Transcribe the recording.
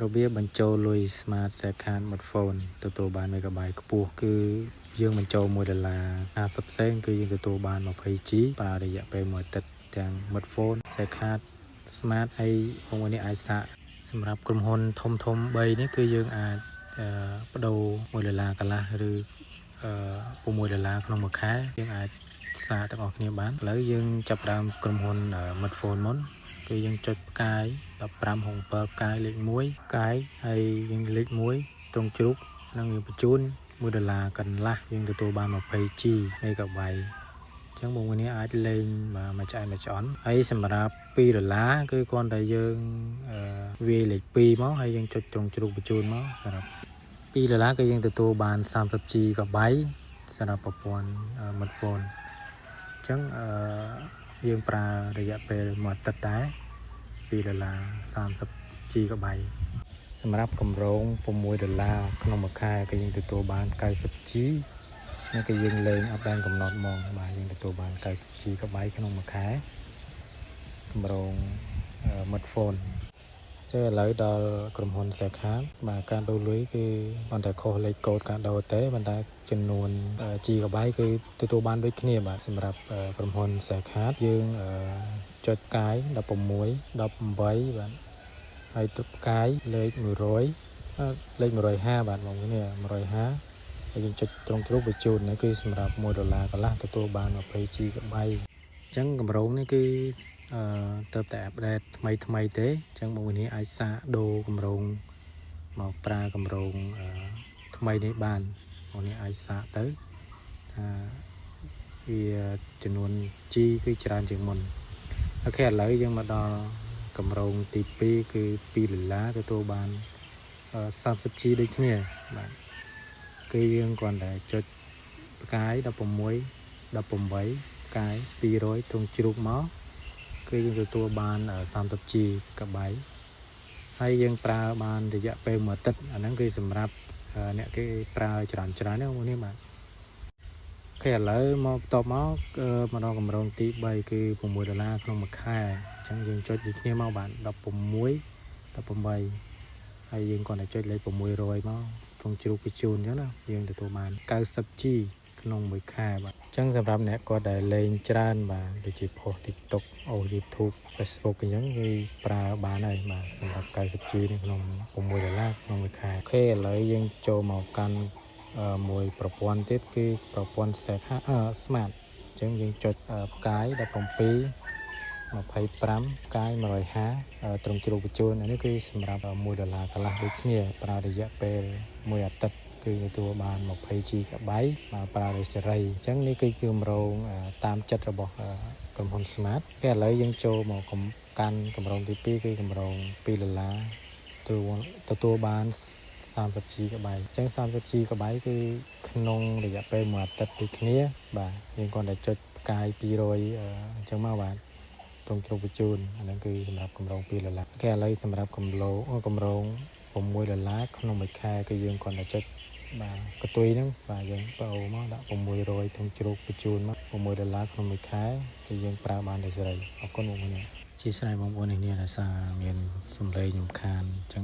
របៀបបញ្ចូលលុយ Smart Second Smartphone ទទួលបាន megabyte ខ្ពស់គឺយើងបញ្ចូល$1 50 សេនគឺយើងទទួលបាន 20G ប្រើរយៈពេលមួយអាទិត្យទាំង smartphone Second Smart ហើយមួយនេះអាចសាកសម្រាប់ក្រុមហ៊ុនធំ3នេះគឺយើងអាចបដូរ$1កន្លះឬ$6ក្នុងមួយខែយើងអាចសាកទាំងអស់គ្នាបានឥឡូវយើងចាប់ដើមក្រុមហ៊ុន smartphone មុនគឺយើងចុចផ្កាយ15 7ផ្កាយលេខ1ផ្កាយហើយយើងលេខ1ត្រង់ជ្រូកនឹងយើងបញ្ជូន$1កន្លះយើងទទួលបាន 20G megabyte ចឹងបងប្អូនអាចលេងមួយឆ្អែតមួយឆ្អន់ហើយសម្រាប់$2គឺគ្រាន់តែយើងវាយលេខ2មកហើយយើងចុចត្រង់ជ្រូកបញ្ជូនមកសម្រាប់$2គឺយើងទទួលបាន 30G GB សម្រាប់ប្រព័ន្ធ smartphone អញ្ចឹងយើងប្រើរយៈពេលមួយអាទិត្យដែរ$2 30 GB សម្រាប់កម្រង$6ក្នុងមួយខែគឺយើងទទួលបាន 90G នេះគឺយើងលេងអត់បានកំណត់មកបាទយើងទទួលបាន 90G GB ក្នុងមួយខែកម្រង smartphone ចុះឥឡូវដល់ក្រុមហ៊ុន Second បាទការដូរលុយគឺប៉ុន្តែខុសលេខកូដការដូរទេប៉ុន្តែចំនួន GB គឺទទួលបានដូចគ្នាបាទសម្រាប់ក្រុមហ៊ុន Second យើងចុចផ្កាយ16 18បាទហើយទឹកផ្កាយលេខ100លេខ150បាទបងប្អូននេះ150ហើយយើងចុចត្រង់ជ្រូកបញ្ជូននេះគឺសម្រាប់$1កន្លះទទួលបាន 20G GB អញ្ចឹងកម្រងនេះគឺទៅតែអាប់ដេតថ្មីទេអញ្ចឹងបងប្អូននេះអាចសាកដូរកម្រងមកប្រើកម្រងថ្មីនេះបានបងប្អូននេះអាចសាកទៅថាវាចំនួន G គឺច្រើនជាងមុនអូខេឥឡូវយើងមកដល់កម្រងទី2គឺ$2ទទួលបាន30G ដូចគ្នាបាទគឺយើងគ្រាន់តែចុចផ្កាយ16 18ផ្កាយ200ត្រង់ជ្រូកមកគឺយើងទទួលបាន 30G GB ហើយយើងប្រើបានរយៈពេលមួយអាទិត្យអាហ្នឹងគឺសម្រាប់អ្នកគេប្រើច្រើនណាបងប្អូននេះបាទអូខេឥឡូវមកបន្ទាប់មកមកដល់កម្រងទី3គឺ$6ក្នុងមួយខែអញ្ចឹងយើងចុចដូចគ្នាមកបាទ16 18ហើយយើងគ្រាន់តែចុចលេខ600មកត្រង់ជ្រូកបញ្ជូនអញ្ចឹងណាយើងទទួលបាន 90G ក្នុងមួយខែបាទអញ្ចឹងសម្រាប់អ្នកគាត់ដែលលេងច្រើនបាទដូចជាផុស TikTok អូ YouTube Facebook អញ្ចឹងគេប្រើបានហើយបាទសម្រាប់ 90G នេះក្នុង$6ក្នុងមួយខែអូខេឥឡូវយើងចូលមកកាន់មួយប្រព័ន្ធទៀតគឺប្រព័ន្ធ Smart អញ្ចឹងយើងចុចផ្កាយ17 25ផ្កាយ150ត្រង់ជ្រូកបញ្ជូននេះគឺសម្រាប់$1កន្លះដូចគ្នាប្រើរយៈពេលមួយអាទិត្យគឺទទួលបាន 20G GB មកប្រើដោយសេរីអញ្ចឹងនេះគឺកម្រងតាមចិត្តរបស់ក្រុមហ៊ុន Smart ឥឡូវយើងចូលមកកាន់កម្រងទី2គឺកម្រង$2ទទួលបាន 30G GB អញ្ចឹង 30G GB គឺក្នុងរយៈពេលមួយអាទិត្យដូចគ្នាបាទយើងគ្រាន់តែចុចផ្កាយ200អញ្ចឹងមកបាទត្រង់ជ្រូកបញ្ជូនអាហ្នឹងគឺសម្រាប់កម្រង$2គេឥឡូវសម្រាប់កម្រង$6ក្នុងមួយខែគឺយើងគ្រាន់តែចុចបាទកតុយហ្នឹងបាទយើងបដូរមកដាក់600ត្រង់ជ្រូកបញ្ជូនមក$6ក្នុងមួយខែគឺយើងប្រើបានដោយសេរីអរគុណបងប្អូនជាស្រ័យបងប្អូននេះដែលសារមានសំឡេងរំខានអញ្ចឹង